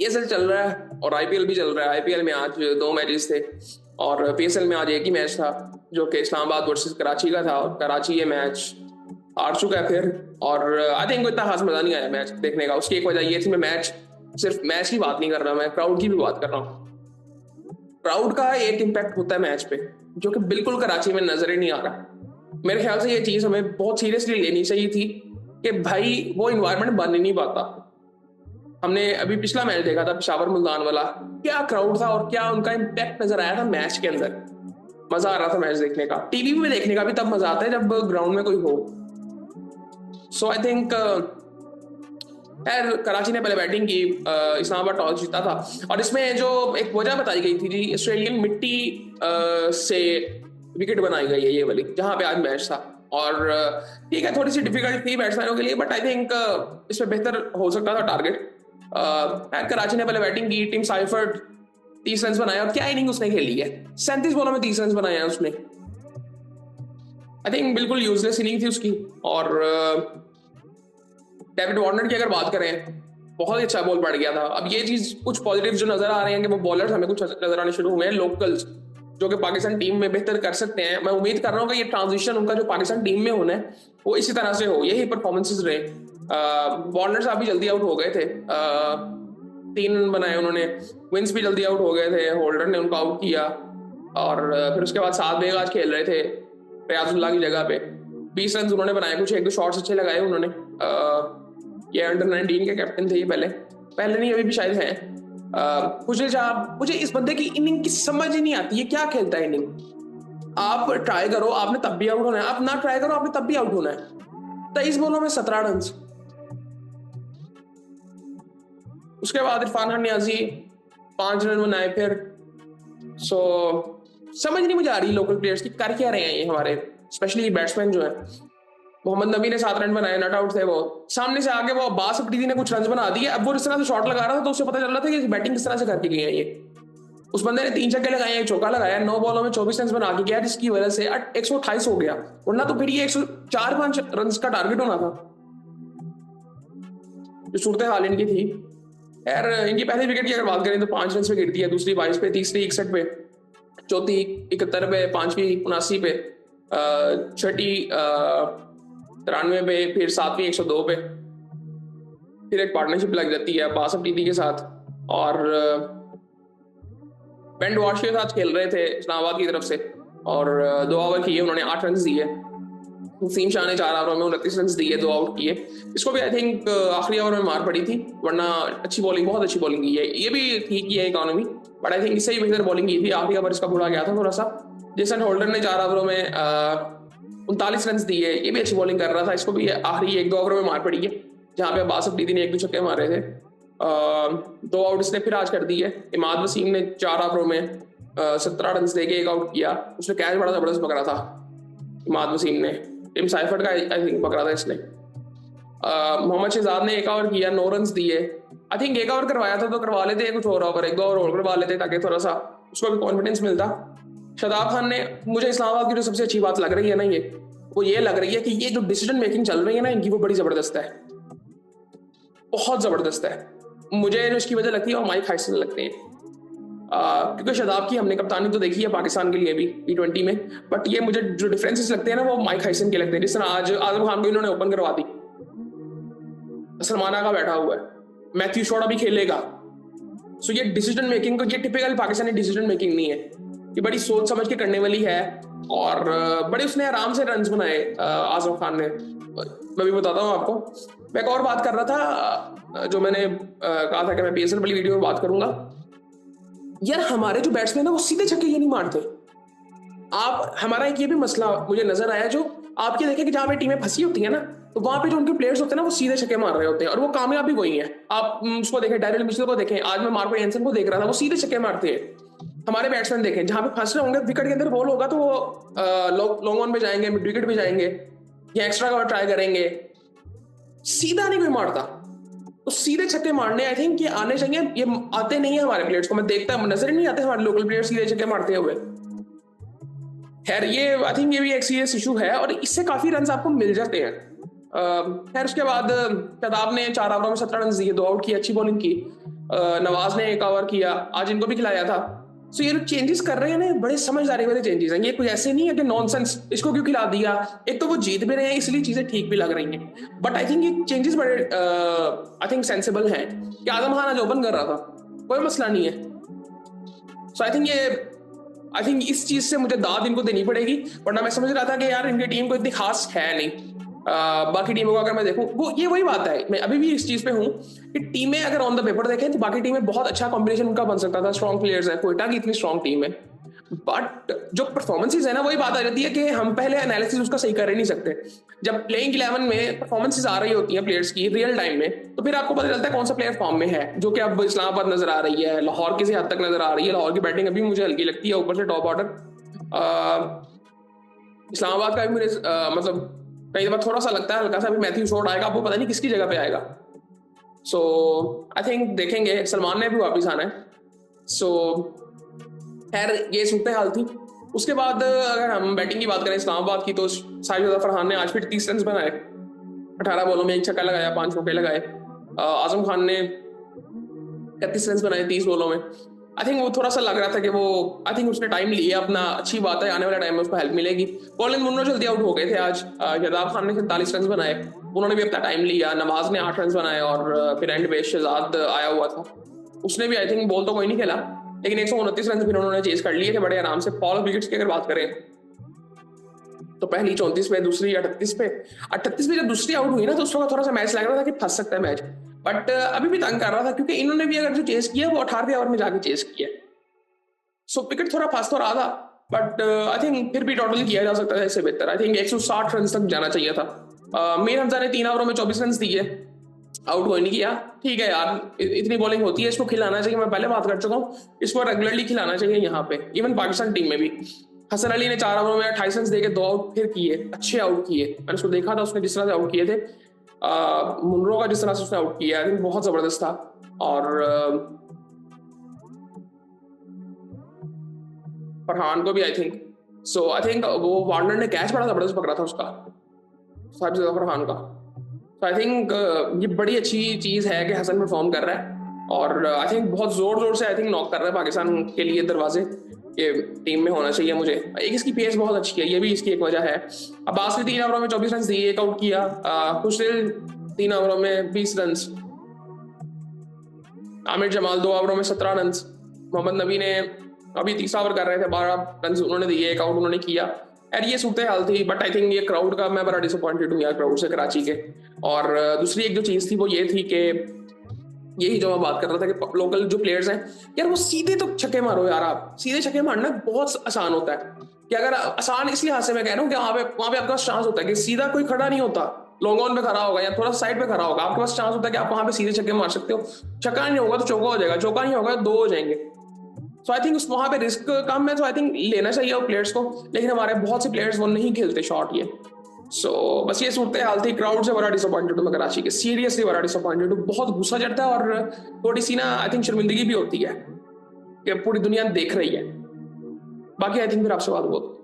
PSL चल रहा है और आईपीएल भी चल रहा है। आईपीएल में आज 2 मैचेस थे और पीएसएल में आज एक ही मैच था जो कि इस्लामाबाद वर्सेस कराची का था, और कराची ये मैच हार चुका है फिर। और आई थिंक इतना खास मजा नहीं आया मैच देखने का। उसकी एक वजह ये थी, मैं मैच सिर्फ मैच की बात नहीं कर रहा, मैं क्राउड की भी बात कर रहा हूँ। क्राउड का एक इम्पैक्ट होता है मैच पे जो कि बिल्कुल कराची में नजर ही नहीं आ रहा। मेरे ख्याल से ये चीज हमें बहुत सीरियसली लेनी चाहिए थी कि भाई वो इन्वायरमेंट बन ही नहीं पाता। हमने अभी पिछला मैच देखा था पेशावर मुल्तान वाला, क्या क्राउड था और क्या उनका इम्पैक्ट नजर आया था मैच के अंदर। मजा आ रहा था मैच देखने का। टीवी में देखने का भी तब मजा आता है जब ग्राउंड में कोई हो। सो आई थिंक यार कराची ने पहले बैटिंग की, इस्लामाबाद टॉस जीता था। और इसमें जो एक वजह बताई गई थी जी, ऑस्ट्रेलियन मिट्टी से विकेट बनाई गई है ये वाली जहां पे आज मैच था। और ठीक है, थोड़ी सी डिफिकल्ट थी बैट्समैनों के लिए, बट आई थिंक इसमें बेहतर हो सकता था टारगेट। कराची ने पहले बैटिंग की, टीम साइफर्ड 30 रन बनाए, और क्या इनिंग उसने खेली है, 37 बॉलों में 30 रन बनाए हैं उसने। आई थिंक बिल्कुल यूजलेस इनिंग थी उसकी। और डेविड वार्नर की अगर बात करें, बहुत ही अच्छा बॉल पड़ गया था। अब ये चीज कुछ पॉजिटिव जो नजर आ रहे हैं कि वो बॉलर्स हमें कुछ नजर आने शुरू हुए हैं, लोकल्स जो कि पाकिस्तान टीम में बेहतर कर सकते हैं। मैं उम्मीद कर रहा हूँ कि ये ट्रांजिशन उनका जो पाकिस्तान टीम में होना है वो इसी तरह से हो, यही परफॉर्मेंसेस रहे। वार्नर साहब भी जल्दी आउट हो गए थे, 3 बनाए उन्होंने। विंस भी जल्दी आउट हो गए थे, होल्डर ने उनको आउट किया। और फिर उसके बाद 7 बेग आज खेल रहे थे रियाजुल्लाह की जगह पे, 20 रन उन्होंने बनाए। कुछ 1-2 शॉट्स अच्छे लगाए उन्होंने। ये अंडर 19 के कैप्टन थे, ये पहले नहीं, अभी भी शायद हैं। मुझे इस बंदे की इनिंग की समझ ही नहीं आती है, क्या खेलता है इनिंग। आप ट्राई करो, आपने तब भी आउट होना है। आप ना ट्राई करो, आपने तब भी आउट होना है। 23 बॉलों में 17 रन। उसके बाद इरफान खान नियाजी 5 रन बनाए फिर। सो समझ नहीं मुझे आ रही लोकल प्लेयर्स की कर क्या रहे हैं ये हमारे, स्पेशली बैट्समैन जो है। मोहम्मद नबी ने 7 रन बनाए, नॉट आउट थे वो। सामने से आगे वो अब्बास अफरीदी ने कुछ रन बना दिए। अब वो इस तरह से शॉट लगा रहा था तो उससे पता चल रहा था कि बैटिंग किस तरह से करके गई है ये। उस बंदे ने 3 छक्के लगाए, 1 चौका लगाया, 9 बॉलों में 24 रन बना के गया, जिसकी वजह से 128 हो गया। वरना तो फिर ये 104-5 रन का टारगेट होना था। जो सूरत हाल इनकी थी यार। इनकी पहली विकेट की अगर बात करें तो 5 रन पे गिरती है, दूसरी 22 पे, तीसरी 61 पे, चौथी 71 पे, पांचवी 79 पे, छठी 93 पे, फिर 7वीं 102 पे। फिर एक पार्टनरशिप लग जाती है अब्बास अफरीदी के साथ। और बेन वॉश के साथ खेल रहे थे इस्लामाबाद की तरफ से, और 2 ओवर किए उन्होंने, 8 रन दिए। नसीम शाह ने 4 ओवरों में 29 रन दिए, 2 आउट किए। इसको भी आई थिंक आखिरी ओवर में मार पड़ी थी, वरना अच्छी बॉलिंग, बहुत अच्छी बॉलिंग की है। ये भी ठीक की है इकोनॉमी, बट आई थिंक इससे ही बेहतर बॉलिंग की थी। आखिरी ओवर इसका बुरा गया था थोड़ा सा। जेसन होल्डर ने 4 ओवरों में 39 रन दिए, ये भी अच्छी बॉलिंग कर रहा था। इसको भी आखिरी 1-2 ओवर में मार पड़ी है, जहाँ पे अब्बास अफरीदी ने 1-2 छक्के मारे थे। 2 आउट इसने फिर आज कर दी है। इमाद वसीम ने 4 ओवरों में 17 रन देके 1 आउट किया। उसने कैच बड़ा जबरदस्त पकड़ा था इमाद वसीम ने। टीम साइफर्ड का आई थिंक पकड़ा था इसने। मोहम्मद शहजाद ने 1 ओवर किया, 9 रन दिए। आई थिंक 1 ओवर करवाया था तो करवा लेते कुछ और ओवर, 1-2 ओवर और करवा लेते ताकि थोड़ा सा उसको भी कॉन्फिडेंस मिलता। शादाब खान ने, मुझे इस्लामाबाद की जो सबसे अच्छी बात लग रही है ना, वो ये लग रही है कि ये जो डिसीजन मेकिंग चल रही है ना इनकी, वो बड़ी जबरदस्त है, बहुत जबरदस्त है। मुझे जो इसकी वजह लगती है वो माइक हाइसन लगते हैं। क्योंकि शादाब की हमने कप्तानी तो देखी है पाकिस्तान के लिए भी T20 में, बट ये मुझे जो डिफरेंसेस लगते हैं ना वो माइक हाइसन के लगते हैं। जिस तरह आज आजम खान को इन्होंने ओपन करवा दी, सलमान आगा बैठा हुआ है, मैथ्यू शॉर्ट भी खेलेगा। सो ये डिसीजन मेकिंग, ये टिपिकल पाकिस्तानी डिसीजन मेकिंग नहीं है, ये बड़ी सोच समझ के करने वाली है। और बड़े उसने आराम से रन बनाए आजम खान ने। मैं भी बताता हूँ आपको। मैं एक और बात कर रहा था, जो मैंने कहा था कि मैं PSL वाली वीडियो में बात करूंगा। यार हमारे जो बैट्समैन है वो सीधे छक्के ये नहीं मारते। आप, हमारा एक ये भी मसला मुझे नजर आया, जो आप ये देखें कि जहां पे टीमें फंसी होती है ना, तो वहां पे जो उनके प्लेयर्स होते हैं ना वो सीधे छक्के मार रहे होते हैं, और वो कामयाब भी वही है। आप उसको देखें, डायरेल मिचेल को देखें, आज मैं मार्को एंसन को देख रहा था, वो सीधे छक्के मारते हैं। हमारे बैट्समैन देखें, जहां पे फंस रहे होंगे, विकेट के अंदर बॉल होगा तो वो लॉन्ग ऑन पे जाएंगे, मिड विकेट पे जाएंगे, या एक्स्ट्रा कवर ट्राई करेंगे। सीधा नहीं कोई मारता, तो सीधे छक्के मारने आई थिंक ये आने चाहिए। ये आते नहीं है हमारे प्लेयर्स को, मैं देखता नजर ही नहीं आते हमारे लोकल प्लेयर्स सीधे छक्के मारते हुए। खैर ये आई थिंक ये भी एक सीरियस इशू है, और इससे काफी रन आपको मिल जाते हैं। खैर उसके बाद शादाब ने 4 ओवरों में 17 रन दिए, 2 आउट की, अच्छी बॉलिंग की। नवाज ने कवर किया, आज इनको भी खिलाया था। सो ये लोग चेंजेस कर रहे हैं ना, बड़े समझदारी वाले चेंजेस हैं, ये कोई ऐसे नहीं है कि नॉनसेंस इसको क्यों खिला दिया। एक तो वो जीत भी रहे हैं इसलिए चीजें ठीक भी लग रही हैं, बट आई थिंक ये चेंजेस बड़े आई थिंक सेंसिबल हैं कि आजम खान आज ओपन कर रहा था, कोई मसला नहीं है। सो आई थिंक इस चीज से मुझे दाद इनको देनी पड़ेगी, वरना मैं समझ रहा था कि यार इनकी टीम को इतनी खास है नहीं। बाकी टीमों को अगर मैं देखूं, वो ये वही बात है, मैं अभी भी इस चीज पे हूं कि टीमें अगर ऑन द पेपर देखें तो बाकी टीमें बहुत अच्छा कॉम्बिनेशन उनका बन सकता था, स्ट्रॉन्ग प्लेयर्स है, कोयटा की इतनी स्ट्रॉन्ग टीम है, बट जो परफॉर्मेंसेज है ना, वही बात आ जाती है कि हम पहले एनालिसिस उसका सही कर ही नहीं सकते। जब प्लेइंग 11 में परफॉर्मेंसेज आ रही होती हैं प्लेयर्स की रियल टाइम में, तो फिर आपको पता चलता है कौन सा प्लेयर फॉर्म में है, जो कि अब इस्लामाबाद नजर आ रही है, लाहौर किसी हद तक नजर आ रही है, लाहौर की बैटिंग अभी मुझे हल्की लगती है, ऊपर से टॉप ऑर्डर। इस्लामाबाद का भी मुझे मतलब कई बार थोड़ा सा लगता है हल्का सा, भी मैथ्यू शॉट आएगा, आपको पता नहीं किसकी जगह पे आएगा। सो आई थिंक देखेंगे, सलमान ने भी वापिस आना है। सो खैर ये सूरत हाल थी। उसके बाद अगर हम बैटिंग की बात करें इस्लामाबाद की, तो साजिद फरहान ने आज फिर 30 रन बनाए, 18 बॉलों में एक छक्का लगाया, 5 चौके लगाए। आजम खान ने 31 रन बनाए 30 बॉलों में। आई थिंक वो थोड़ा सा लग रहा था कि वो आई थिंक उसने टाइम लिया अपना, अच्छी बात है, आने वाले टाइम में उसको हेल्प मिलेगी। कॉलिन मुन्रो जल्दी आउट हो गए थे आज। शादाब खान ने 47 रन बनाए, उन्होंने भी अपना टाइम लिया। नवाज ने 8 रन बनाए और फिर एंड पे शहजाद आया हुआ था, उसने भी आई थिंक बॉल तो कोई नहीं खेला, लेकिन 129 रन फिर उन्होंने चेज कर लिए थे बड़े आराम से। फॉल विकेट्स की अगर बात करें तो पहली 34 पे, दूसरी 38 पे। 38 पे जब दूसरी आउट हुई ना, तो उस वक्त थोड़ा सा मैच लग रहा था कि फंस सकता है मैच, बट अभी भी तंग कर रहा था क्योंकि इन्होंने भी अगर जो चेस किया वो 18वें ओवर में जाके चेस किया। सो विकेट थोड़ा फंस तो रहा था, बट आई थिंक फिर भी टोटल किया जा सकता है इससे बेहतर। आई थिंक 160 रन तक जाना चाहिए था। मीर हमजा ने 3 ओवरों में 24 रन दिए, आउट कोई नहीं किया। ठीक है यार, इतनी बॉलिंग होती है, इसको खिलाना चाहिए, मैं पहले बात कर चुका हूँ, इसको रेगुलरली खिलाना चाहिए यहाँ पे। इवन पाकिस्तान टीम में भी हसन अली ने 4 ओवरों में 28 रन देके 2 आउट फिर किए, अच्छे आउट किए। मैंने उसको देखा था, उसने जिस तरह से आउट किए थे, मुनरो का जिस तरह से उसने आउट किया, आई थिंक बहुत जबरदस्त था। और फरहान को भी आई थिंक वो वार्नर ने कैच बड़ा जबरदस्त पकड़ा था उसका, साजिद फरहान का। तो आई थिंक ये बड़ी अच्छी चीज है कि हसन परफॉर्म कर रहा है, और आई थिंक बहुत जोर जोर से आई थिंक नॉक कर रहा है पाकिस्तान के लिए दरवाजे, ये टीम में होना चाहिए मुझे। एक इसकी पेस बहुत अच्छी है, ये भी इसकी एक वजह है। अब्बास ने 3 ओवरों में 24 रन दिए, एक आउट किया। खुशदिल 3 ओवरों में 20 रन। आमिर जमाल 2 ओवरों में 17 रन। मोहम्मद नबी ने अभी 30 ओवर कर रहे थे, 12 रन उन्होंने दिए, एक आउट उन्होंने किया। यार ये सूरत हाल थी, बट आई थिंक ये क्राउड का मैं बड़ा डिसअपॉइंटेड हूँ यार, क्राउड से कराची के। और दूसरी एक जो चीज थी वो ये थी कि यही जो मैं बात कर रहा था कि लोकल जो प्लेयर्स हैं यार, वो सीधे तो छक्के मारो यार, आप सीधे छक्के मारना बहुत आसान होता है। कि अगर आसान इस लिहाज से मैं कह रहा हूँ कि वहां पे आपका चांस होता है कि सीधा कोई खड़ा नहीं होता, लॉन्ग ऑन पे खड़ा होगा या थोड़ा साइड पे खड़ा होगा, आपके पास चांस होता है कि आप वहां पे सीधे छक्के मार सकते हो। छक्का नहीं होगा तो चौका हो जाएगा, चौका नहीं होगा तो 2 हो जाएंगे। सो आई थिंक वहां पे रिस्क कम है, तो आई थिंक लेना चाहिए वो प्लेयर्स को, लेकिन हमारे बहुत से प्लेयर्स वो नहीं खेलते शॉट ये। सो बस ये सूरत हाल थी। क्राउड से बड़ा डिसअपॉइंटेड हूँ मैं कराची के, सीरियसली बड़ा डिसअपॉइंटेड हूँ। बहुत गुस्सा चढ़ता है और थोड़ी सी ना आई थिंक शर्मिंदगी भी होती है कि पूरी दुनिया देख रही है। बाकी आई थिंक फिर आपसे बात बहुत